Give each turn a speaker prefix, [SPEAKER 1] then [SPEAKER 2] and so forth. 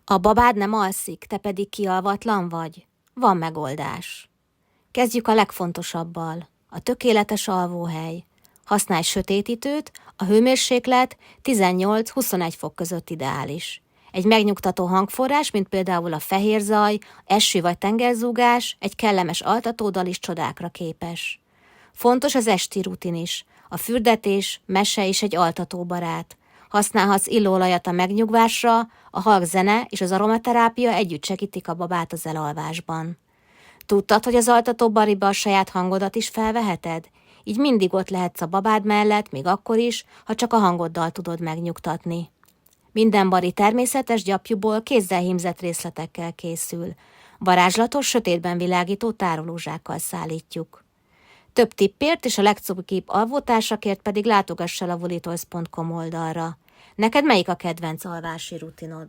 [SPEAKER 1] A babád nem alszik, te pedig kialvatlan vagy? Van megoldás. Kezdjük a legfontosabbal. A tökéletes alvóhely. Használj sötétítőt, a hőmérséklet 18-21 fok között ideális. Egy megnyugtató hangforrás, mint például a fehér zaj, eső vagy tengerzúgás, egy kellemes altatódal is csodákra képes. Fontos az esti rutin is. A fürdetés, mese is egy altatóbarát. Használhatsz illóolajat a megnyugvásra, a halk zene és az aromaterápia együtt segítik a babát az elalvásban. Tudtad, hogy az altató bariba a saját hangodat is felveheted? Így mindig ott lehetsz a babád mellett, még akkor is, ha csak a hangoddal tudod megnyugtatni. Minden bari természetes gyapjúból kézzel hímzett részletekkel készül. Varázslatos, sötétben világító tárolózsákkal szállítjuk. Több tippért és a legcukibb alvótársakért pedig látogass el a vulitoys.com oldalra. Neked melyik a kedvenc alvási rutinod?